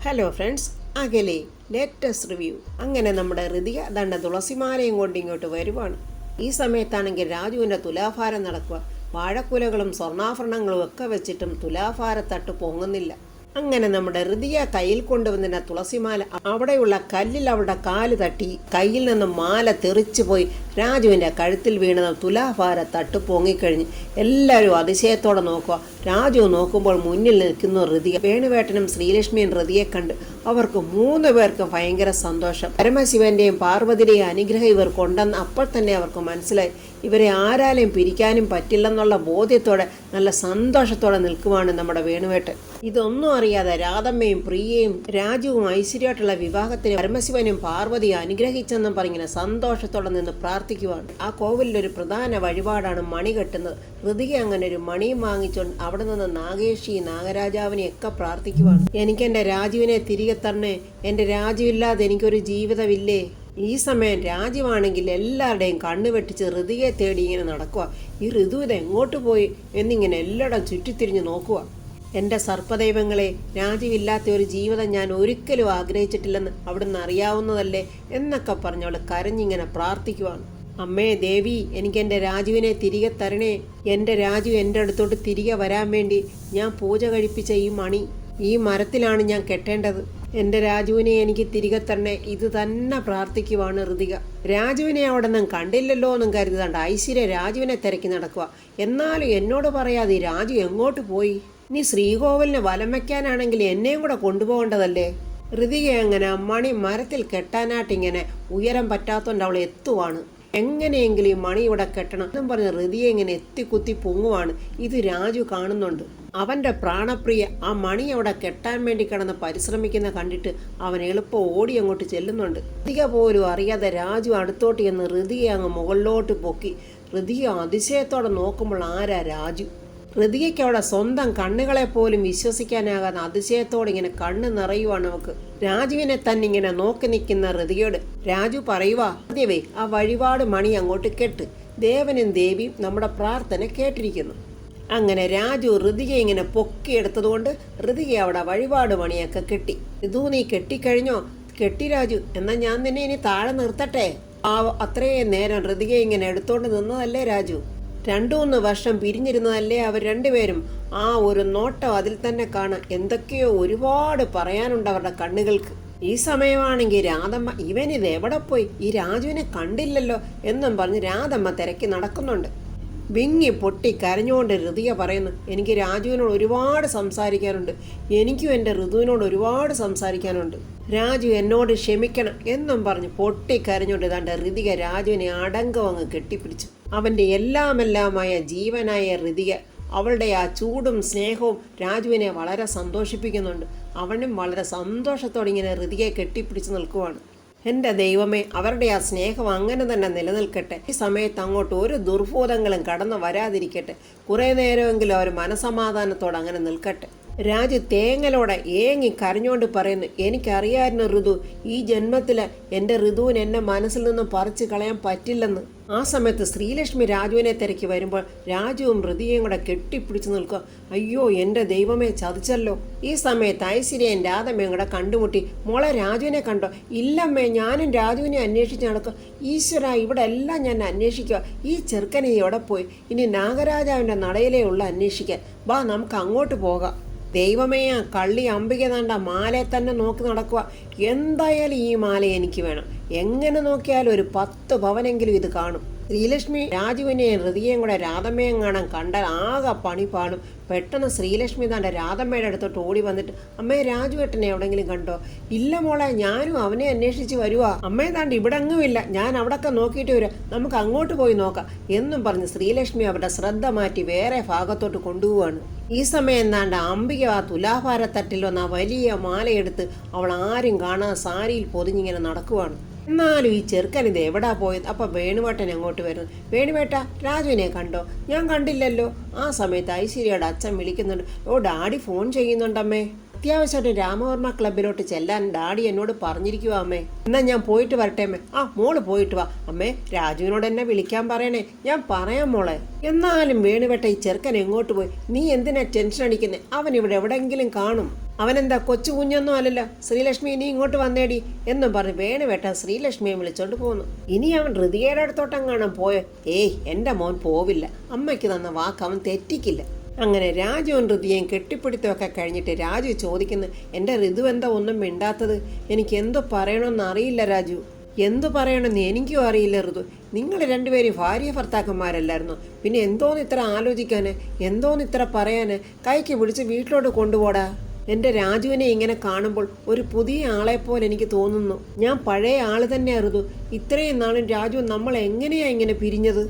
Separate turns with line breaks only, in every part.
Hello friends, അകലെ latest review. അങ്ങനെ നമ്മുടെ ഹൃതിക ദണ്ട തുളസിമാലയും കൊണ്ട് ഇങ്ങോട്ട് വരുവാണ്. ഈ സമയത്താണെങ്കിൽ രാജുവിൻ്റെ തുലാഭാരം നടക്കുക. വാഴക്കുലകളും സ്വർണ്ണാഭരണങ്ങളും ഒക്കെ വെച്ചിട്ടും തുലാഭാരത്തട്ട് പൊങ്ങുന്നില്ല. അങ്ങനെ നമ്മുടെ ഹൃതിക കയ്യിൽ കൊണ്ടുവന്നിരുന്ന തുളസിമാല അവിടെയുള്ള കല്ലിൽ അവളുടെ കാല് തട്ടി കയ്യിൽ നിന്നും മാല തെറിച്ചു പോയി രാജുവിൻ്റെ കഴുത്തിൽ വീണത് തുലാഭാര തട്ട് പൊങ്ങിക്കഴിഞ്ഞ് എല്ലാവരും അതിശയത്തോടെ നോക്കുക. രാജു നോക്കുമ്പോൾ മുന്നിൽ നിൽക്കുന്നു ഹൃതിക. വേണുവേട്ടനും ശ്രീലക്ഷ്മിയും ഹൃതിയെ കണ്ട് അവർക്ക് 3 പേർക്കും ഭയങ്കര സന്തോഷം. പരമശിവന്റെയും പാർവതിയുടെയും അനുഗ്രഹം ഇവർക്കുണ്ടെന്ന് അപ്പോൾ തന്നെ അവർക്ക് മനസ്സിലായി. ഇവരെ ആരാലും പിരിക്കാനും പറ്റില്ലെന്നുള്ള ബോധ്യത്തോടെ നല്ല സന്തോഷത്തോടെ നിൽക്കുവാണ് നമ്മുടെ വേണുവേട്ടൻ. ഇതൊന്നും അറിയാതെ രാധമ്മയും പ്രിയയും രാജുവും ഐശ്വര്യമായിട്ടുള്ള വിവാഹത്തിന് പരമശിവനും പാർവതിയും അനുഗ്രഹിച്ചെന്നും പറഞ്ഞിങ്ങനെ സന്തോഷത്തോടെ നിന്ന് പ്രാർത്ഥിക്കുവാണ്. ആ കോവിലൊരു പ്രധാന വഴിപാടാണ് മണി കെട്ടുന്നത്. ഹൃതിക അങ്ങനെ ഒരു മണിയും വാങ്ങിച്ചുകൊണ്ട് അവിടെ നിന്ന് നാഗേഷി നാഗരാജാവിനെയൊക്കെ പ്രാർത്ഥിക്കുവാണ്. എനിക്കെൻ്റെ രാജുവിനെ തിരികെ തരണേ, എൻ്റെ രാജുവില്ലാതെ എനിക്കൊരു ജീവിതമില്ലേ. ഈ സമയം രാജുവാണെങ്കിൽ എല്ലാവരുടെയും കണ്ണു വെട്ടിച്ച് ഋതുയെ തേടി ഇങ്ങനെ നടക്കുക. ഈ ഋതു ഇത് എങ്ങോട്ട് പോയി എന്നിങ്ങനെ എല്ലായിടം ചുറ്റിത്തിരിഞ്ഞ് നോക്കുക. എൻ്റെ സർപ്പദൈവങ്ങളെ, രാജുവില്ലാത്ത ഒരു ജീവിതം ഞാൻ ഒരിക്കലും ആഗ്രഹിച്ചിട്ടില്ലെന്ന് അവിടുന്ന് അറിയാവുന്നതല്ലേ എന്നൊക്കെ പറഞ്ഞവൾ കരഞ്ഞിങ്ങനെ പ്രാർത്ഥിക്കുവാണ്. അമ്മേ ദേവി, എനിക്ക് എൻ്റെ രാജുവിനെ തിരികെ തരണേ. എൻ്റെ രാജു എൻ്റെ അടുത്തോട്ട് തിരികെ വരാൻ വേണ്ടി ഞാൻ പൂജ കഴിപ്പിച്ച ഈ മണി ഈ മരത്തിലാണ് ഞാൻ കെട്ടേണ്ടത്. എൻ്റെ രാജുവിനെ എനിക്ക് തിരികെ തന്നെ. ഇത് തന്നെ പ്രാർത്ഥിക്കുവാണ് ഋതിക. രാജുവിനെ അവിടെ നിന്നും കണ്ടില്ലല്ലോ എന്നും കരുതാണ്ട് ഐശ്വര്യ രാജുവിനെ തിരക്കി നടക്കുക. എന്നാലും എന്നോട് പറയാതെ രാജു എങ്ങോട്ട് പോയി? നീ ശ്രീകോവിലിന് വലം വയ്ക്കാനാണെങ്കിൽ എന്നെയും കൂടെ കൊണ്ടുപോകേണ്ടതല്ലേ. ഋതിക അങ്ങനെ മണി മരത്തിൽ കെട്ടാനായിട്ടിങ്ങനെ ഉയരം പറ്റാത്തോണ്ട് അവൾ എത്തുവാണ്. എങ്ങനെയെങ്കിലും ഈ മണി ഇവിടെ കെട്ടണം എന്നും പറഞ്ഞ് ഋതിയെ ഇങ്ങനെ എത്തിക്കുത്തി പൊങ്ങുവാണ്. ഇത് രാജു കാണുന്നുണ്ട്. അവൻ്റെ പ്രാണപ്രിയ ആ മണി അവിടെ കെട്ടാൻ വേണ്ടി കിടന്ന് പരിശ്രമിക്കുന്ന കണ്ടിട്ട് അവൻ എളുപ്പം ഓടി അങ്ങോട്ട് ചെല്ലുന്നുണ്ട്. ഋതിക പോലും അറിയാതെ രാജു അടുത്തോട്ട് ചെന്ന് ഋതിയെ അങ്ങ് മുകളിലോട്ട് പൊക്കി. ഋതിക അതിശയത്തോടെ നോക്കുമ്പോൾ ആരാ രാജു. ഋതികയ്ക്ക് അവിടെ സ്വന്തം കണ്ണുകളെ പോലും വിശ്വസിക്കാനാകാതെ അതിശയത്തോടെ ഇങ്ങനെ കണ്ണ് നിറയുവാണ് നമുക്ക്. രാജുവിനെ തന്നെ ഇങ്ങനെ നോക്കി നിൽക്കുന്ന ഋതികയോട് രാജു പറയുവാ, ആദ്യമേ ആ വഴിപാട് മണി അങ്ങോട്ട് കെട്ട്. ദേവനും ദേവിയും നമ്മുടെ പ്രാർത്ഥന കേട്ടിരിക്കുന്നു. അങ്ങനെ രാജു ഋതിക ഇങ്ങനെ പൊക്കിയെടുത്തതുകൊണ്ട് ഋതിക അവിടെ വഴിപാട് മണിയൊക്കെ കെട്ടി. ഋതു, നീ കെട്ടിക്കഴിഞ്ഞോ? കെട്ടി രാജു, എന്നാൽ ഞാൻ നിന്നെ ഇനി താഴെ നിർത്തട്ടെ. അത്രയും നേരം ഋതിക ഇങ്ങനെ എടുത്തോണ്ട് നിന്നതല്ലേ രാജു. 2-3 വർഷം പിരിഞ്ഞിരുന്നതല്ലേ അവർ രണ്ടുപേരും. ആ ഒരു നോട്ടം അതിൽ തന്നെ കാണാം. എന്തൊക്കെയോ ഒരുപാട് പറയാനുണ്ട് അവരുടെ കണ്ണുകൾക്ക്. ഈ സമയമാണെങ്കിൽ രാധമ്മ ഇവനിത് എവിടെ പോയി, ഈ രാജുവിനെ കണ്ടില്ലല്ലോ എന്നും പറഞ്ഞ് രാധമ്മ തിരക്കി നടക്കുന്നുണ്ട്. വിങ്ങി പൊട്ടി കരഞ്ഞുകൊണ്ട് ഋതിക പറയുന്നു, എനിക്ക് രാജുവിനോട് ഒരുപാട് സംസാരിക്കാനുണ്ട്. എനിക്കും എൻ്റെ ഋതുവിനോട് ഒരുപാട് സംസാരിക്കാനുണ്ട്. രാജു എന്നോട് ക്ഷമിക്കണം എന്നും പറഞ്ഞ് പൊട്ടി കരഞ്ഞുകൊണ്ട് ഇതാണ്ട് ഋതിക രാജുവിനെ അടങ്കം അങ്ങ് കെട്ടിപ്പിടിച്ചു. അവൻ്റെ എല്ലാമെല്ലാമായ ജീവനായ ഋതിക അവളുടെ ആ ചൂടും സ്നേഹവും രാജുവിനെ വളരെ സന്തോഷിപ്പിക്കുന്നുണ്ട്. അവനും വളരെ സന്തോഷത്തോടെ ഇങ്ങനെ ഋതികയെ കെട്ടിപ്പിടിച്ച് നിൽക്കുവാണ്. എൻ്റെ ദൈവമേ, അവരുടെ ആ സ്നേഹം അങ്ങനെ തന്നെ നിലനിൽക്കട്ടെ. ഈ സമയത്ത് അങ്ങോട്ട് ഒരു ദുർഭൂതങ്ങളും കടന്നു വരാതിരിക്കട്ടെ. കുറേ നേരമെങ്കിലും അവർ മനസമാധാനത്തോടെ അങ്ങനെ നിൽക്കട്ടെ. രാജു തേങ്ങലോടെ ഏങ്ങി കരഞ്ഞുകൊണ്ട് പറയുന്നു, എനിക്കറിയായിരുന്നു ഋതു, ഈ ജന്മത്തിൽ എൻ്റെ ഋതുവിന് എന്നെ മനസ്സിൽ നിന്നും പറിച്ചു കളയാൻ പറ്റില്ലെന്ന്. ആ സമയത്ത് ശ്രീലക്ഷ്മി രാജുവിനെ തിരക്കി വരുമ്പോൾ രാജുവും ഋതിയെയും കൂടെ കെട്ടിപ്പിടിച്ച് നിൽക്കുക. അയ്യോ എൻ്റെ ദൈവമേ, ചതിച്ചല്ലോ. ഈ സമയത്ത് ഐശ്വര്യയും രാധമ്മയും കൂടെ കണ്ടുമുട്ടി. മോളെ, രാജുവിനെ കണ്ടോ? ഇല്ലമ്മേ, ഞാനും രാജുവിനെ അന്വേഷിച്ച് നടക്കുക. ഈശ്വര, ഇവിടെ എല്ലാം ഞാൻ അന്വേഷിക്കുക. ഈ ചെറുക്കനെ എവിടെ പോയി? ഇനി നാഗരാജാവിൻ്റെ നടയിലേ ഉള്ള അന്വേഷിക്കാൻ. വാ, നമുക്ക് അങ്ങോട്ട് പോകാം. ദൈവമേ, ആ കള്ളി അംബിക താണ്ട മാലയെ തന്നെ നോക്കി നടക്കുക. എന്തായാലും ഈ മാല എനിക്ക് വേണം. എങ്ങനെ നോക്കിയാലും ഒരു 10 പവനെങ്കിലും ഇത് കാണും. ശ്രീലക്ഷ്മി രാജുവിനെയും ഋതിയെയും കൂടെ രാധമ്മയും കാണാൻ കണ്ടാൽ ആകെ പണി പാടും. പെട്ടെന്ന് ശ്രീലക്ഷ്മി താണ്ട രാധമ്മയുടെ അടുത്തോട്ട് ഓടി വന്നിട്ട്, അമ്മേ, രാജുവേട്ടനെ എവിടെയെങ്കിലും കണ്ടോ? ഇല്ല മോളെ, ഞാനും അവനെ അന്വേഷിച്ച് വരുവാ. അമ്മയെ താണ്ട് ഇവിടെ എങ്ങുമില്ല, ഞാൻ അവിടെയൊക്കെ നോക്കിയിട്ട് വരാം, നമുക്ക് അങ്ങോട്ട് പോയി നോക്കാം എന്നും പറഞ്ഞ് ശ്രീലക്ഷ്മി അവരുടെ ശ്രദ്ധ മാറ്റി വേറെ ഭാഗത്തോട്ട് കൊണ്ടുപോവാണ്. ഈ സമയം താണ്ട അംബിക ആ തുലാഭാരത്തട്ടിൽ വന്ന ആ വലിയ മാലയെടുത്ത് അവൾ ആരും കാണാതെ സാരിയിൽ പൊതിഞ്ഞിങ്ങനെ നടക്കുവാണ്. എന്നാലും ഈ ചെറുക്കൻ ഇത് എവിടാ പോയത്? അപ്പം വേണുവേട്ടൻ അങ്ങോട്ട് വരുന്നു. വേണുവേട്ട, രാജുവിനെ കണ്ടോ? ഞാൻ കണ്ടില്ലല്ലോ. ആ സമയത്ത് ഐശ്വര്യയുടെ അച്ഛൻ വിളിക്കുന്നുണ്ട്. ഓ, ഡാഡി ഫോൺ ചെയ്യുന്നുണ്ടമ്മേ. അത്യാവശ്യമായിട്ട് രാമവർമ്മ ക്ലബിലോട്ട് ചെല്ലാൻ ഡാഡി എന്നോട് പറഞ്ഞിരിക്കുക അമ്മേ. എന്നാൽ ഞാൻ പോയിട്ട് വരട്ടെ അമ്മേ. ആ, മോള് പോയിട്ട് വാ അമ്മേ. രാജുവിനോട് എന്നെ വിളിക്കാൻ പറയണേ. ഞാൻ പറയാം മോളെ. എന്നാലും വേണുവേട്ട, ഈ ചെറുക്കൻ എങ്ങോട്ട് പോയി? നീ എന്തിനാ ടെൻഷൻ അടിക്കുന്നത്? അവൻ ഇവിടെ എവിടെയെങ്കിലും കാണും. അവനെന്താ കൊച്ചു കുഞ്ഞൊന്നും അല്ലല്ലോ, ശ്രീലക്ഷ്മി നീ ഇങ്ങോട്ട് വന്നേടി എന്നും പറഞ്ഞ് വേണുവേട്ടൻ ശ്രീലക്ഷ്മിയെ വിളിച്ചോണ്ട് പോന്നു. ഇനി അവൻ ഋതികയുടെ അടുത്തോട്ടെങ്ങാനും പോയോ? ഏയ്, എൻ്റെ മോൻ പോവില്ല. അമ്മയ്ക്ക് തന്ന വാക്ക് അവൻ തെറ്റിക്കില്ല. അങ്ങനെ രാജുവും ഋതിയെയും കെട്ടിപ്പിടുത്തമൊക്കെ കഴിഞ്ഞിട്ട് രാജു ചോദിക്കുന്നു, എൻ്റെ ഋതു എന്താ ഒന്നും മിണ്ടാത്തത്? എനിക്ക് എന്തോ പറയണമെന്ന് അറിയില്ല രാജു. എന്തു പറയണമെന്ന് എനിക്കും അറിയില്ല ഋതു. നിങ്ങൾ രണ്ടുപേരും ഭാര്യ ഭർത്താക്കന്മാരല്ലായിരുന്നു, പിന്നെ എന്തോന്ന് ഇത്ര ആലോചിക്കാന്, എന്തോന്ന് ഇത്ര പറയാന്? കൈക്ക് പിടിച്ച് വീട്ടിലോട്ട് കൊണ്ടുപോടാ. എൻ്റെ രാജുവിനെ ഇങ്ങനെ കാണുമ്പോൾ ഒരു പുതിയ ആളെപ്പോലെ എനിക്ക് തോന്നുന്നു. ഞാൻ പഴയ ആള് തന്നെയാ ഋതു. ഇത്രയും നാളും രാജു നമ്മൾ എങ്ങനെയാ ഇങ്ങനെ പിരിഞ്ഞത്?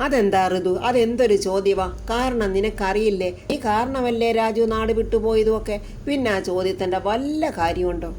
അതെന്താ ഋതു, അതെന്തൊരു ചോദ്യവാ? കാരണം നിനക്കറിയില്ലേ, ഈ കാരണമല്ലേ രാജു നാട് വിട്ടുപോയതുമൊക്കെ. പിന്നെ ആ ചോദ്യത്തിൻ്റെ വല്ല കാര്യമുണ്ടോ?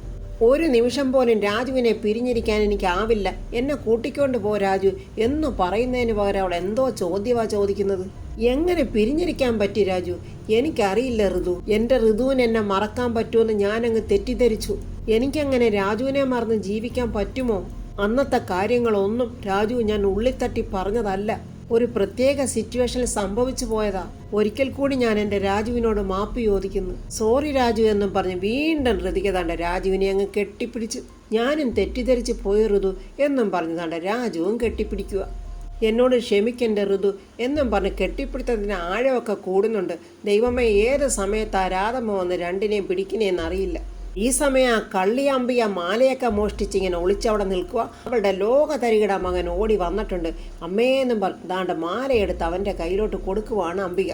ഒരു നിമിഷം പോലും രാജുവിനെ പിരിഞ്ഞിരിക്കാൻ എനിക്കാവില്ല. എന്നെ കൂട്ടിക്കൊണ്ട് പോ രാജു എന്ന് പറയുന്നതിന് പകരം അവൾ എന്തോ ചോദ്യവാ ചോദിക്കുന്നത്. എങ്ങനെ പിരിഞ്ഞിരിക്കാൻ പറ്റി രാജു? എനിക്കറിയില്ല ഋതു. എൻ്റെ ഋതുവിന് എന്നെ മറക്കാൻ പറ്റുമെന്ന് ഞാനങ്ങ് തെറ്റിദ്ധരിച്ചു. എനിക്കങ്ങനെ രാജുവിനെ മറന്ന് ജീവിക്കാൻ പറ്റുമോ? അന്നത്തെ കാര്യങ്ങളൊന്നും രാജു ഞാൻ ഉള്ളിത്തട്ടി പറഞ്ഞതല്ല. ഒരു പ്രത്യേക സിറ്റുവേഷനിൽ സംഭവിച്ചു പോയതാ. ഒരിക്കൽ കൂടി ഞാൻ എൻ്റെ രാജുവിനോട് മാപ്പ് ചോദിക്കുന്നു. സോറി രാജു എന്നും പറഞ്ഞ് വീണ്ടും ഋതിക താണ്ട രാജുവിനെ അങ്ങ് കെട്ടിപ്പിടിച്ചു. ഞാനും തെറ്റിദ്ധരിച്ച് പോയി ഋതു എന്നും പറഞ്ഞ് താണ്ട രാജുവും കെട്ടിപ്പിടിക്കുക. എന്നോട് ക്ഷമിക്കൻ്റെ ഋതു എന്നും പറഞ്ഞ് കെട്ടിപ്പിടുത്തതിന് ആഴമൊക്കെ കൂടുന്നുണ്ട്. ദൈവമേ, ഏത് സമയത്താ രാധമ്മ വന്ന് രണ്ടിനെയും പിടിക്കുന്നതെന്നറിയില്ല. ഈ സമയം ആ കള്ളിയമ്പിയ മാലയൊക്കെ മോഷ്ടിച്ചിങ്ങനെ ഒളിച്ചവിടെ നിൽക്കുക. അവളുടെ ലോകതരികിട മകൻ ഓടി വന്നിട്ടുണ്ട്. അമ്മേന്നും ദാണ്ട മാലയെടുത്ത് അവൻ്റെ കയ്യിലോട്ട് കൊടുക്കുവാണ് അംബിക.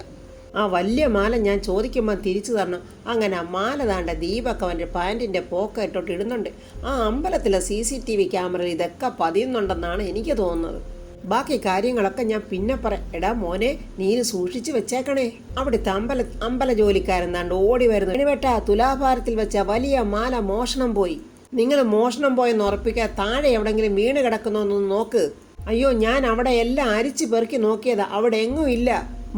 ആ വലിയ മാല ഞാൻ ചോദിക്കുമ്പോൾ തിരിച്ചു തരണം. അങ്ങനെ ആ മാല താണ്ട ദീപക് അവൻ്റെ പാൻറ്റിൻ്റെ പോക്കറ്റോട്ട് ഇടുന്നുണ്ട്. ആ അമ്പലത്തിലെ CCTV ക്യാമറയിൽ ഇതൊക്കെ പതിയുന്നുണ്ടെന്നാണ് എനിക്ക് തോന്നുന്നത്. ബാക്കി കാര്യങ്ങളൊക്കെ ഞാൻ പിന്നെ പറയാം. എടാ മോനെ, നീന് സൂക്ഷിച്ച് വെച്ചേക്കണേ. അവിടുത്തെ അമ്പല ജോലിക്കാരൻ താണ്ട് ഓടി വരുന്നു. വേണുവേട്ടാ, തുലാഭാരത്തിൽ വെച്ച വലിയ മാല മോഷണം പോയി. നിങ്ങൾ മോഷണം പോയെന്ന് ഉറപ്പിക്കാൻ താഴെ എവിടെങ്കിലും വീണ് കിടക്കുന്നോന്നൊന്ന് നോക്ക്. അയ്യോ, ഞാൻ അവിടെ എല്ലാം അരിച്ചു പെറുക്കി നോക്കിയതാ, അവിടെ എങ്ങും ഇല്ല.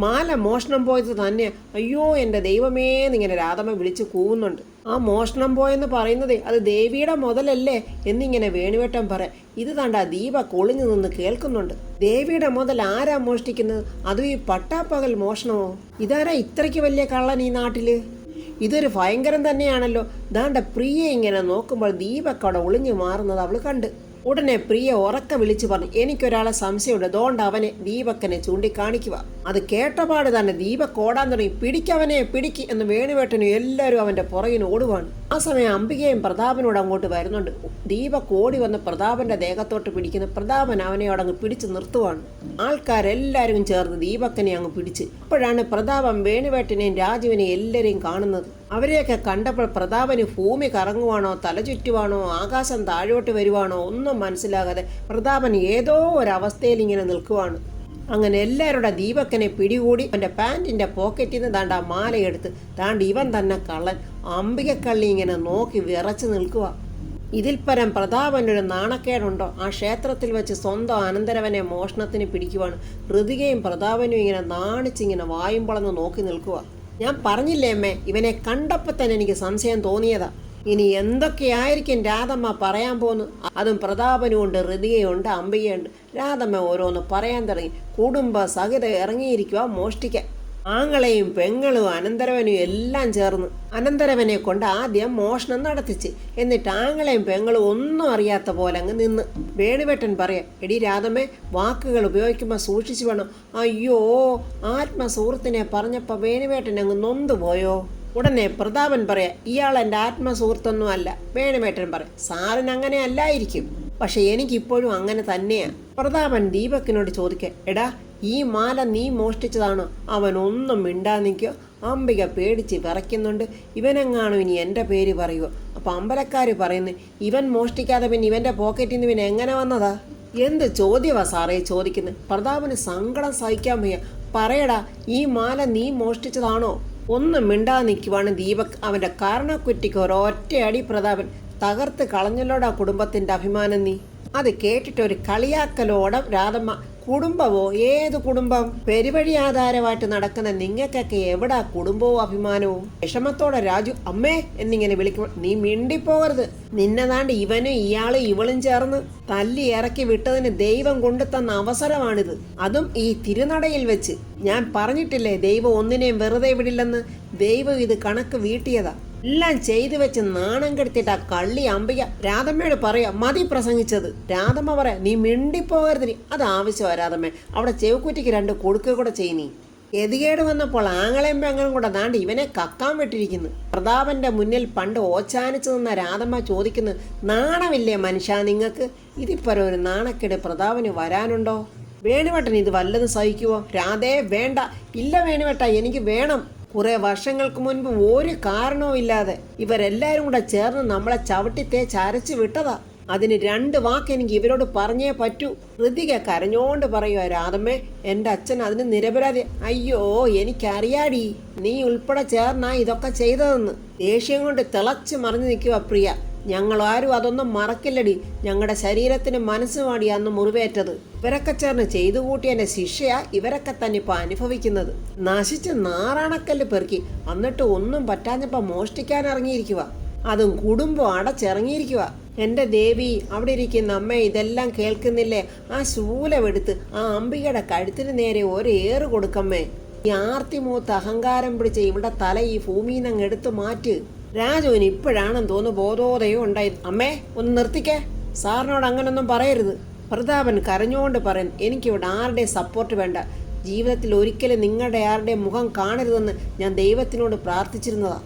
മാല മോഷണം പോയത് തന്നെ. അയ്യോ എൻ്റെ ദൈവമേ എന്നിങ്ങനെ രാധമ്മ വിളിച്ച് കൂവുന്നുണ്ട്. ആ മോഷണം പോയെന്ന് പറയുന്നതേ അത് ദേവിയുടെ മുതലല്ലേ എന്നിങ്ങനെ വേണുവേട്ടൻ പറയാം. ഇത് കണ്ട ദീപ കൊളിഞ്ഞു നിന്ന് കേൾക്കുന്നുണ്ട്. ദേവിയുടെ മുതൽ ആരാ മോഷ്ടിക്കുന്നത്? അതും ഈ പട്ടാപ്പകൽ മോഷണമോ? ഇതാരാ ഇത്രയ്ക്ക് വലിയ കള്ളൻ ഈ നാട്ടില്? ഇതൊരു ഭയങ്കരം തന്നെയാണല്ലോ. ദാണ്ട പ്രിയെ ഇങ്ങനെ നോക്കുമ്പോൾ ദീപക്ക് അവിടെ ഒളിഞ്ഞു മാറുന്നത് അവൾ കണ്ട്. ഉടനെ പ്രിയ ഉറക്ക വിളിച്ചു പറഞ്ഞു, എനിക്കൊരാളെ സംശയമുണ്ട്. ദോണ്ട അവനെ ദീപക്കനെ ചൂണ്ടിക്കാണിക്കുക. അത് കേട്ടപാട് തന്നെ ദീപക് ഓടാൻ തുടങ്ങി. പിടിക്കവനെ പിടിക്ക് എന്ന് വേണുവേട്ടനും എല്ലാവരും അവൻ്റെ പുറകിന് ഓടുവാണ്. ആ സമയം അംബികയും പ്രതാപനോട് അങ്ങോട്ട് വരുന്നുണ്ട്. ദീപക് ഓടി വന്ന് പ്രതാപന്റെ ദേഹത്തോട്ട് പിടിക്കുന്ന പ്രതാപൻ അവനെ അടങ്ങ് പിടിച്ച് നിർത്തുവാണ്. ആൾക്കാരെല്ലാവരും ചേർന്ന് ദീപക്കനെ അങ്ങ് പിടിച്ച്. അപ്പോഴാണ് പ്രതാപൻ വേണുവേട്ടനെയും രാജുവിനെയും എല്ലാവരെയും കാണുന്നത്. അവരെയൊക്കെ കണ്ടപ്പോൾ പ്രതാപന് ഭൂമി കറങ്ങുവാണോ, തലചുറ്റുവാണോ, ആകാശം താഴോട്ട് വരുവാണോ ഒന്നും മനസ്സിലാകാതെ പ്രതാപൻ ഏതോ ഒരവസ്ഥയിൽ ഇങ്ങനെ നിൽക്കുവാണ്. അങ്ങനെ എല്ലാവരുടെ ദീപക്കനെ പിടികൂടി അവൻ്റെ പാൻറ്റിൻ്റെ പോക്കറ്റിൽ നിന്ന് ദാണ്ട മാലയെടുത്ത് ദാണ്ട് ഇവൻ തന്നെ കള്ളൻ അംബികക്കള്ളി ഇങ്ങനെ നോക്കി വിറച്ച് നിൽക്കുക. ഇതിൽ പരം പ്രതാപനൊരു നാണക്കേടുണ്ടോ? ആ ക്ഷേത്രത്തിൽ വെച്ച് സ്വന്തം അനന്തരവനെ മോഷണത്തിന് പിടിക്കുവാണ്. ഋതികയും പ്രതാപനും ഇങ്ങനെ നാണിച്ചിങ്ങനെ വായും പൊളന്ന് നോക്കി നിൽക്കുക. ഞാൻ പറഞ്ഞില്ലേ അമ്മേ, ഇവനെ കണ്ടപ്പോൾ തന്നെ എനിക്ക് സംശയം തോന്നിയതാ. ഇനി എന്തൊക്കെയായിരിക്കും രാധമ്മ പറയാൻ പോന്നു. അതും പ്രതാപനുമുണ്ട്, ഋതികയുണ്ട്, അംബികയുണ്ട്. രാധമ്മ ഓരോന്ന് പറയാൻ തുടങ്ങി. കുടുംബ സഹിതം ഇറങ്ങിയിരിക്കുക മോഷ്ടിക്കാൻ. ആങ്ങളെയും പെങ്ങളും അനന്തരവനും എല്ലാം ചേർന്ന് അനന്തരവനെ കൊണ്ട് ആദ്യം മോഷണം നടത്തിച്ച്. എന്നിട്ട് ആങ്ങളെയും പെങ്ങളും ഒന്നും അറിയാത്ത പോലെ അങ്ങ് നിന്ന്. വേണുവേട്ടൻ പറയാം, എടി രാധമ്മേ, വാക്കുകൾ ഉപയോഗിക്കുമ്പോൾ സൂക്ഷിച്ചു വേണം. അയ്യോ, ആത്മസുഹൃത്തിനെ പറഞ്ഞപ്പോൾ വേണുവേട്ടൻ അങ്ങ് നൊന്തു പോയോ? ഉടനെ പ്രതാപൻ പറയാം, ഇയാൾ എൻ്റെ ആത്മസുഹൃത്തൊന്നും അല്ല. വേണുവേട്ടൻ പറയാം, സാറിന് അങ്ങനെ അല്ലായിരിക്കും, പക്ഷെ എനിക്കിപ്പോഴും അങ്ങനെ തന്നെയാണ്. പ്രതാപൻ ദീപക്കിനോട് ചോദിക്കുക, എടാ ഈ മാല നീ മോഷ്ടിച്ചതാണോ? അവൻ ഒന്നും മിണ്ടാ നിൽക്കുക. അംബിക പേടിച്ച് വിറയ്ക്കുന്നുണ്ട്. ഇവനെങ്ങാണോ ഇനി എൻ്റെ പേര് പറയുമോ? അപ്പം അമ്പലക്കാർ പറയുന്നു, ഇവൻ മോഷ്ടിക്കാതെ പിന്നെ ഇവൻ്റെ പോക്കറ്റിൽ നിന്ന് ഇവൻ എങ്ങനെ വന്നതാ? എന്ത് ചോദ്യവാ സാറേ ചോദിക്കുന്നത്? പ്രതാപന് സങ്കടം സഹിക്കാൻ വയ്യ. പറയടാ, ഈ മാല നീ മോഷ്ടിച്ചതാണോ? ഒന്നും മിണ്ടാ നിൽക്കുവാണ് ദീപക്. അവൻ്റെ കാരണക്കുറ്റിക്ക് ഒരൊറ്റയടി പ്രതാപൻ തകർത്ത് കളഞ്ഞല്ലോടാ കുടുംബത്തിൻ്റെ അഭിമാനം നീ. അത് കേട്ടിട്ട് ഒരു കളിയാക്കലോടെ രാധമ്മ, കുടുംബമോ? ഏത് കുടുംബം? പെരുവഴി ആധാരമായിട്ട് നടക്കുന്ന നിങ്ങൾക്കൊക്കെ എവിടാ കുടുംബവും അഭിമാനവും? വിഷമത്തോടെ രാജു അമ്മേ എന്നിങ്ങനെ വിളിക്കുമ്പോൾ, നീ മിണ്ടിപ്പോകരുത്. നിന്നതാണ്ട് ഇവനും ഇയാളും ഇവളും ചേർന്ന് തല്ലി ഇറക്കി വിട്ടതിന് ദൈവം കൊണ്ടു തന്ന അവസരമാണിത്. അതും ഈ തിരുനടയിൽ വെച്ച്. ഞാൻ പറഞ്ഞിട്ടില്ലേ ദൈവം ഒന്നിനെയും വെറുതെ വിടില്ലെന്ന്. ദൈവം ഇത് കണക്ക് വീട്ടിയതാ. എല്ലാം ചെയ്തു വെച്ച് നാണം കെടുത്തിട്ട് ആ കള്ളി അമ്പിക രാധമ്മയോട് പറയാ മതി പ്രസംഗിച്ചത്. രാധമ്മ പറയാ നീ മിണ്ടിപ്പോകരുതിനി. അത് ആവശ്യമാ രാധമ്മ. അവിടെ ചെവിക്കുറ്റിക്ക് 2 കൊടുക്കുക കൂടെ ചെയ്യുന്നീ. എതികേട് വന്നപ്പോൾ ആങ്ങളെയും പെങ്ങളും കൂടെ ദാണ്ട് ഇവനെ കക്കാൻ വിട്ടിരിക്കുന്നു. പ്രതാപന്റെ മുന്നിൽ പണ്ട് ഓച്ചാനിച്ചു നിന്ന രാധമ്മ ചോദിക്കുന്നു, നാണമില്ലേ മനുഷ്യ നിങ്ങൾക്ക്? ഇതിപ്പോ ഒരു നാണക്കേട് പ്രതാപന് വരാനുണ്ടോ? വേണുവേട്ടൻ ഇത് വല്ലതും സഹിക്കുവോ? രാധേ വേണ്ട. ഇല്ല വേണുവേട്ട, എനിക്ക് വേണം. കുറെ വർഷങ്ങൾക്ക് മുൻപ് ഒരു കാരണവും ഇല്ലാതെ ഇവരെല്ലാരും കൂടെ ചേർന്ന് നമ്മളെ ചവിട്ടി തേച്ചരച്ച് വിട്ടതാ. അതിന് 2 വാക്ക് എനിക്ക് ഇവരോട് പറഞ്ഞേ പറ്റൂ. ഋതിക കരഞ്ഞോണ്ട് പറയുക, രാധമ്മേ എൻ്റെ അച്ഛൻ അതിന് നിരപരാധി. അയ്യോ എനിക്കറിയാടി, നീ ഉൾപ്പെടെ ചേർന്നാ ഇതൊക്കെ ചെയ്തതെന്ന്. ദേഷ്യം കൊണ്ട് തിളച്ച് മറിഞ്ഞു നിൽക്കുക പ്രിയ. ഞങ്ങളാരും അതൊന്നും മറക്കില്ലടി. ഞങ്ങളുടെ ശരീരത്തിന് മനസ്സുമാടി അന്ന് മുറിവേറ്റത്. ഇവരൊക്കെ ചേർന്ന് ചെയ്തു കൂട്ടിയതിന്റെ ശിക്ഷയാ ഇവരൊക്കെ തന്നെ ഇപ്പൊ അനുഭവിക്കുന്നത്. നശിച്ച് നാറാണക്കല്ല് പെറുക്കി എന്നിട്ട് ഒന്നും പറ്റാഞ്ഞപ്പോ മോഷ്ടിക്കാൻ ഇറങ്ങിയിരിക്കുക. അതും കുടുംബം അടച്ചിറങ്ങിയിരിക്കുക. എൻ്റെ ദേവി, അവിടെ ഇരിക്കുന്ന അമ്മ ഇതെല്ലാം കേൾക്കുന്നില്ലേ? ആ ശൂലമെടുത്ത് ആ അംബികയുടെ കഴുത്തിന് നേരെ ഒരേറ് കൊടുക്കമ്മേ. ഈ ആർത്തിമൂത്ത് അഹങ്കാരം പിടിച്ച് ഇവിടെ തല ഈ ഭൂമിയിൽ നിന്ന് അങ്ങ് എടുത്തു മാറ്റ്. രാജുവിന് ഇപ്പോഴാണെന്ന് തോന്നുന്നു ബോധോദയം ഉണ്ടായത്. അമ്മേ ഒന്ന് നിർത്തിക്കേ, സാറിനോട് അങ്ങനൊന്നും പറയരുത്. പ്രതാപൻ കരഞ്ഞുകൊണ്ട് പറയും, എനിക്കിവിടെ ആരുടെയും സപ്പോർട്ട് വേണ്ട. ജീവിതത്തിൽ ഒരിക്കലും നിങ്ങളുടെ ആരുടെയും മുഖം കാണരുതെന്ന് ഞാൻ ദൈവത്തിനോട് പ്രാർത്ഥിച്ചിരുന്നതാ.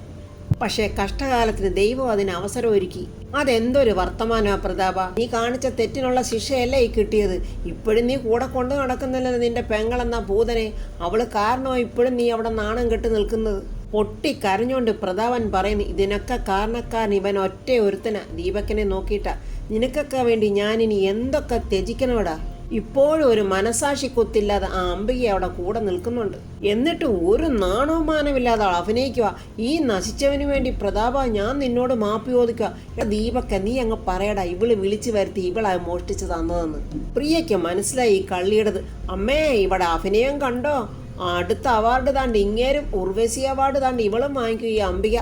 പക്ഷേ കഷ്ടകാലത്തിന് ദൈവം അതിന് അവസരം ഒരുക്കി. അതെന്തൊരു വർത്തമാനമാ പ്രതാപ. നീ കാണിച്ച തെറ്റിനുള്ള ശിക്ഷയല്ലേ ഈ കിട്ടിയത്. ഇപ്പോഴും നീ കൂടെ കൊണ്ട് നടക്കുന്നില്ലല്ലോ നിന്റെ പെങ്ങളെന്ന ഭൂതനെ. അവള് കാരണമോ ഇപ്പോഴും നീ അവിടെ നാണം കെട്ട് നിൽക്കുന്നത്. പൊട്ടി കരഞ്ഞുകൊണ്ട് പ്രതാപൻ പറയുന്നു, ഇതിനൊക്കെ കാരണക്കാരൻ ഇവൻ ഒറ്റ ഒരുത്തന. ദീപക്കിനെ നോക്കിയിട്ടാ. നിനക്കൊക്കെ വേണ്ടി ഞാനിനി എന്തൊക്കെ ത്യജിക്കണോടാ. ഇപ്പോഴും ഒരു മനസാക്ഷി കുത്തില്ലാതെ ആ അംബിക അവിടെ കൂടെ നിൽക്കുന്നുണ്ട്. എന്നിട്ട് ഒരു നാണവും മാനമില്ലാതെ അഭിനയിക്കുക. ഈ നശിച്ചവന് വേണ്ടി പ്രതാപ ഞാൻ നിന്നോട് മാപ്പി ചോദിക്കുക. ദീപക്ക നീ അങ്ങ് പറയടാ, ഇവള് വിളിച്ചു വരുത്തി ഇവളാ മോഷ്ടിച്ചു തന്നതെന്ന്. പ്രിയയ്ക്ക് മനസ്സിലായി ഈ കള്ളിയെടുത്ത്. അമ്മേ ഇവിടെ അഭിനയം കണ്ടോ? അടുത്ത അവാർഡ് താണ്ട് ഇങ്ങേരും ഉർവശി അവാർഡ് താണ്ട് ഇവളും വാങ്ങിക്കുക ഈ അംബിക.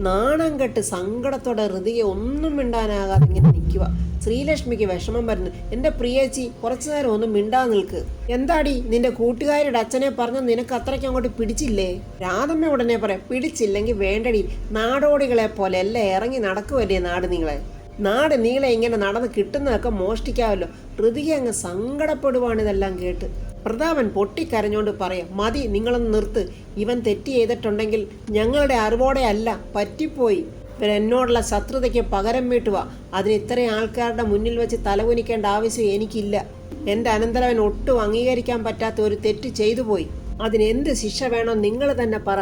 നാണം കെട്ട് സങ്കടത്തോടെ ഋതിയെ ഒന്നും മിണ്ടാനാകാതെ ഇങ്ങനെ നിൽക്കുക. ശ്രീലക്ഷ്മിക്ക് വിഷമം വരുന്നു. എൻ്റെ പ്രിയേച്ചി കുറച്ചു നേരം ഒന്നും മിണ്ടാ നിൽക്ക്. എന്താടി നിന്റെ കൂട്ടുകാരുടെ അച്ഛനെ പറഞ്ഞ നിനക്ക് അത്രയ്ക്ക് അങ്ങോട്ട് പിടിച്ചില്ലേ? രാധമ്മ ഉടനെ പറയാം, പിടിച്ചില്ലെങ്കിൽ വേണ്ടടി. നാടോടികളെ പോലെ എല്ലാം ഇറങ്ങി നടക്കുമല്ലേ നാട് നീളെ. നാട് നീളെ ഇങ്ങനെ നടന്ന് കിട്ടുന്നതൊക്കെ മോഷ്ടിക്കാമല്ലോ. ഋതിക അങ്ങ് സങ്കടപ്പെടുവാണ് ഇതെല്ലാം കേട്ട്. പ്രതാപൻ പൊട്ടിക്കരഞ്ഞോണ്ട് പറയാം, മതി നിങ്ങളൊന്ന് നിർത്ത്. ഇവൻ തെറ്റ് ചെയ്തിട്ടുണ്ടെങ്കിൽ ഞങ്ങളുടെ അറിവോടെ അല്ല, പറ്റിപ്പോയി. ഇവരെന്നോടുള്ള ശത്രുതയ്ക്ക് പകരം വീട്ടുക. അതിന് ഇത്രയും ആൾക്കാരുടെ മുന്നിൽ വെച്ച് തലകുനിക്കേണ്ട ആവശ്യം എനിക്കില്ല. എൻ്റെ അനന്തരവൻ ഒട്ടും അംഗീകരിക്കാൻ പറ്റാത്ത ഒരു തെറ്റ് ചെയ്തു പോയി. അതിനെന്ത് ശിക്ഷ വേണോ നിങ്ങൾ തന്നെ പറ.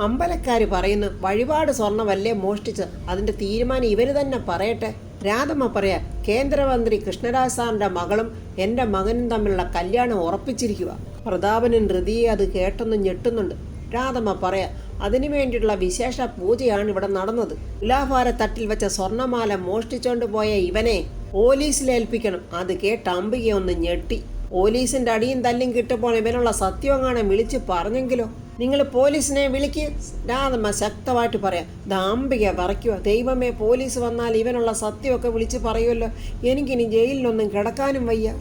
അമ്പലക്കാർ പറയുന്നു, വഴിപാട് സ്വർണ്ണമല്ലേ മോഷ്ടിച്ച്. അതിൻ്റെ തീരുമാനം ഇവർ തന്നെ പറയട്ടെ. രാധമ്മ പറയാ, കേന്ദ്രമന്ത്രി കൃഷ്ണരാജ് സാറിൻ്റെ മകളും എൻ്റെ മകനും തമ്മിലുള്ള കല്യാണം ഉറപ്പിച്ചിരിക്കുക. പ്രതാപനും ഋതിയെ അത് കേട്ടൊന്നും ഞെട്ടുന്നുണ്ട്. രാധമ്മ പറയാ, അതിനു വേണ്ടിയിട്ടുള്ള വിശേഷ പൂജയാണ് ഇവിടെ നടന്നത്. തുലാഭാര തട്ടിൽ വെച്ച സ്വർണ്ണമാല മോഷ്ടിച്ചോണ്ട് പോയ ഇവനെ പോലീസിലേൽപ്പിക്കണം. അത് കേട്ട് അംബിക ഒന്ന് ഞെട്ടി. പോലീസിന്റെ അടിയും തല്ലും കിട്ടപ്പോൾ ഇവനുള്ള സത്യമെങ്ങാനും വിളിച്ച് പറഞ്ഞെങ്കിലോ? നിങ്ങൾ പോലീസിനെ വിളിക്ക്. രാധമ്മ ശക്തമായിട്ട് പറയാം. ദാംബിക വിറയ്ക്കുക. ദൈവമേ, പോലീസ് വന്നാൽ ഇവനുള്ള സത്യമൊക്കെ വിളിച്ച് പറയുമല്ലോ. എനിക്കിനി ജയിലിലൊന്നും കിടക്കാനും വയ്യ.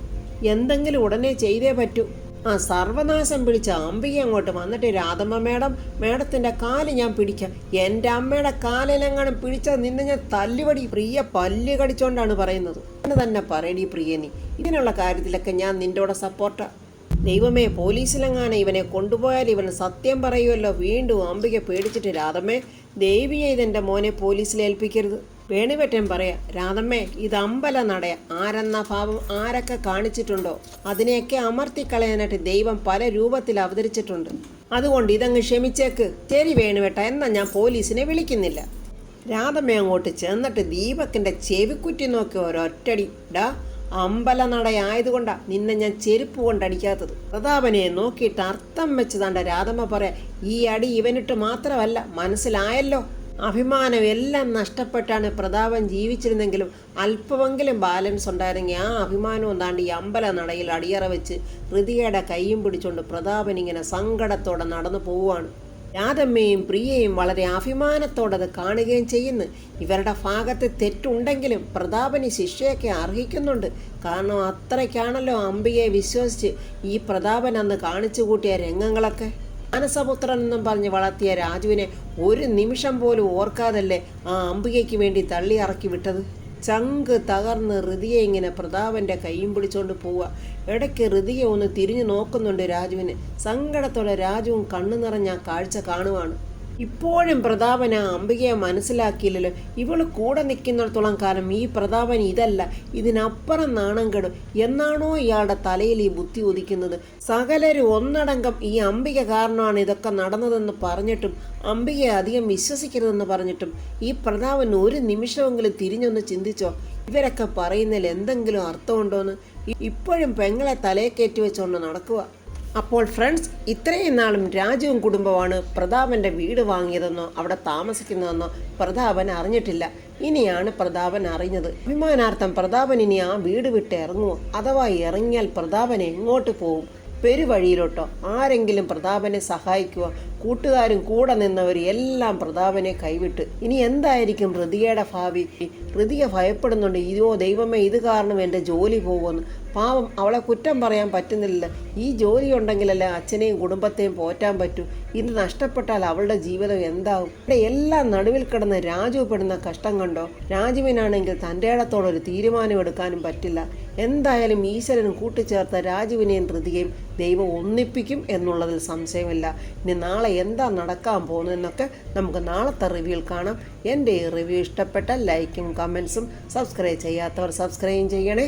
എന്തെങ്കിലും ഉടനെ ചെയ്തേ പറ്റൂ. ആ സർവനാശം പിടിച്ച അംബിക അങ്ങോട്ട് വന്നിട്ട്, രാധമ്മ മേഡത്തിൻ്റെ കാല് ഞാൻ പിടിക്കാം. എൻ്റെ അമ്മയുടെ കാലിലെങ്ങാനും പിടിച്ചാൽ നിന്നെ ഞാൻ തല്ലുപടി. പ്രിയ പല്ല് കടിച്ചോണ്ടാണ് പറയുന്നത്. എന്ന് തന്നെ പറയടി പ്രിയ, നീ ഇതിനുള്ള കാര്യത്തിലൊക്കെ ഞാൻ നിൻ്റെ കൂടെ സപ്പോർട്ടാ. ദൈവമേ, പോലീസിലെങ്ങാനും ഇവനെ കൊണ്ടുപോയാൽ ഇവന് സത്യം പറയുമല്ലോ. വീണ്ടും അംബിക പേടിച്ചിട്ട്, രാധമ്മേ ദേവിയെ ഇതെൻ്റെ മോനെ പോലീസിലേൽപ്പിക്കരുത്. വേണുവേട്ടൻ പറയാ, രാധമ്മേ ഇത് അമ്പല നടയ. ആരെന്ന ഭാവം ആരൊക്കെ കാണിച്ചിട്ടുണ്ടോ അതിനെയൊക്കെ അമർത്തിക്കളയാനായിട്ട് ദൈവം പല രൂപത്തിൽ അവതരിച്ചിട്ടുണ്ട്. അതുകൊണ്ട് ഇതങ്ങ് ക്ഷമിച്ചേക്ക്. ശരി വേണുവേട്ട, എന്നാൽ ഞാൻ പോലീസിനെ വിളിക്കുന്നില്ല. രാധമ്മ അങ്ങോട്ട് ചെന്നിട്ട് ദീപക്കിൻ്റെ ചെവിക്കുറ്റി നോക്കി ഒരൊറ്റടി. ഡാ, അമ്പല നടയായതുകൊണ്ടാ നിന്നെ ഞാൻ ചെരുപ്പ് കൊണ്ടടിക്കാത്തത്. പ്രതാപനെ നോക്കിയിട്ട് അർത്ഥം വെച്ചതാണ്ട രാധമ്മ പറയാ, ഈ അടി ഇവനിട്ട് മാത്രമല്ല, മനസ്സിലായല്ലോ. അഭിമാനം എല്ലാം നഷ്ടപ്പെട്ടാണ് പ്രതാപൻ ജീവിച്ചിരുന്നെങ്കിലും അല്പമെങ്കിലും ബാലൻസ് ഉണ്ടായിരുന്നെങ്കിൽ ആ അഭിമാനവും താണ്ടി ഈ അമ്പല നടയിൽ അടിയറ വെച്ച് ഋതികയുടെ കൈയും പിടിച്ചുകൊണ്ട് പ്രതാപൻ ഇങ്ങനെ സങ്കടത്തോടെ നടന്നു പോവുകയാണ്. രാധമ്മയും പ്രിയയും വളരെ അഭിമാനത്തോടെ അത് കാണുകയും ചെയ്യുന്നു. ഇവരുടെ ഭാഗത്ത് തെറ്റുണ്ടെങ്കിലും പ്രതാപന് ശിക്ഷയൊക്കെ അർഹിക്കുന്നുണ്ട്. കാരണം അത്രയ്ക്കാണല്ലോ അംബികയെ വിശ്വസിച്ച് ഈ പ്രതാപൻ അന്ന് കാണിച്ചു കൂട്ടിയ രംഗങ്ങളൊക്കെ. മാനസപുത്രൻ എന്നും പറഞ്ഞ് വളർത്തിയ രാജുവിനെ ഒരു നിമിഷം പോലും ഓർക്കാതല്ലേ ആ അംബികയ്ക്ക് വേണ്ടി തള്ളി ഇറക്കി വിട്ടത്. ചങ്ക് തകർന്ന് ഹൃതിയെ ഇങ്ങനെ പ്രതാപൻ്റെ കൈയും പിടിച്ചോണ്ട് പോവുക. ഇടയ്ക്ക് ഹൃതിയെ ഒന്ന് തിരിഞ്ഞു നോക്കുന്നുണ്ട് രാജുവിന്. സങ്കടത്തോടെ രാജുവും കണ്ണു നിറഞ്ഞ കാഴ്ച കാണുവാണ്. ഇപ്പോഴും പ്രതാപൻ ആ അംബികയെ മനസ്സിലാക്കിയില്ലല്ലോ. ഇവള് കൂടെ നിൽക്കുന്നിടത്തോളം കാലം ഈ പ്രതാപൻ ഇതല്ല, ഇതിനപ്പുറം നാണം കെടും എന്നാണോ ഇയാളുടെ തലയിൽ ഈ ബുദ്ധി ഉദിക്കുന്നത്? സകലരും ഒന്നടങ്കം ഈ അംബിക കാരണമാണ് ഇതൊക്കെ നടന്നതെന്ന് പറഞ്ഞിട്ടും, അംബികയെ അധികം വിശ്വസിക്കരുതെന്ന് പറഞ്ഞിട്ടും ഈ പ്രതാപൻ ഒരു നിമിഷമെങ്കിലും തിരിഞ്ഞൊന്ന് ചിന്തിച്ചോ? ഇവരൊക്കെ പറയുന്നതിൽ എന്തെങ്കിലും അർത്ഥമുണ്ടോയെന്ന്. ഇപ്പോഴും പെങ്ങളെ തലയെ കയറ്റി വെച്ചുകൊണ്ട് നടക്കുക. അപ്പോൾ ഫ്രണ്ട്സ്, ഇത്രയും നാളും രാജുവും കുടുംബമാണ് പ്രതാപൻ്റെ വീട് വാങ്ങിയതെന്നോ അവിടെ താമസിക്കുന്നതെന്നോ പ്രതാപൻ അറിഞ്ഞിട്ടില്ല. ഇനിയാണ് പ്രതാപൻ അറിഞ്ഞത്. അഭിമാനാർത്ഥം പ്രതാപൻ ഇനി ആ വീട് വിട്ട് ഇറങ്ങുമോ? അഥവാ ഇറങ്ങിയാൽ പ്രതാപൻ എങ്ങോട്ട് പോകും? പെരുവഴിയിലോട്ടോ? ആരെങ്കിലും പ്രതാപനെ സഹായിക്കുക? കൂട്ടുകാരും കൂടെ നിന്നവർ എല്ലാം പ്രതാപനെ കൈവിട്ട്. ഇനി എന്തായിരിക്കും ഹൃതികയുടെ ഭാവി? ഹൃതിക ഭയപ്പെടുന്നുണ്ട്, ഇതോ ദൈവമേ, ഇത് കാരണം എൻ്റെ ജോലി പോകുമെന്ന്. പാവം, അവളെ കുറ്റം പറയാൻ പറ്റുന്നില്ല. ഈ ജോലി ഉണ്ടെങ്കിലല്ലേ അച്ഛനെയും കുടുംബത്തെയും പോറ്റാൻ പറ്റൂ. ഇത് നഷ്ടപ്പെട്ടാൽ അവളുടെ ജീവിതം എന്താവും? ഇവിടെ എല്ലാം നടുവിൽ കിടന്ന് രാജു പെടുന്ന കഷ്ടം കണ്ടോ? രാജുവിനാണെങ്കിൽ തൻ്റെ ഇടത്തോടൊരു തീരുമാനമെടുക്കാനും പറ്റില്ല. എന്തായാലും ഈശ്വരൻ കൂട്ടിച്ചേർത്ത രാജുവിനെയും ഹൃതികയും ദൈവം ഒന്നിപ്പിക്കും എന്നുള്ളതിൽ സംശയമില്ല. ഇനി നാളെ എന്താ നടക്കാൻ പോകുന്നതെന്നൊക്കെ നമുക്ക് നാളത്തെ റിവ്യൂവിൽ കാണാം. എൻ്റെ ഈ റിവ്യൂ ഇഷ്ടപ്പെട്ടാൽ ലൈക്കും കമൻസും, സബ്സ്ക്രൈബ് ചെയ്യാത്തവർ സബ്സ്ക്രൈബ് ചെയ്യണേ.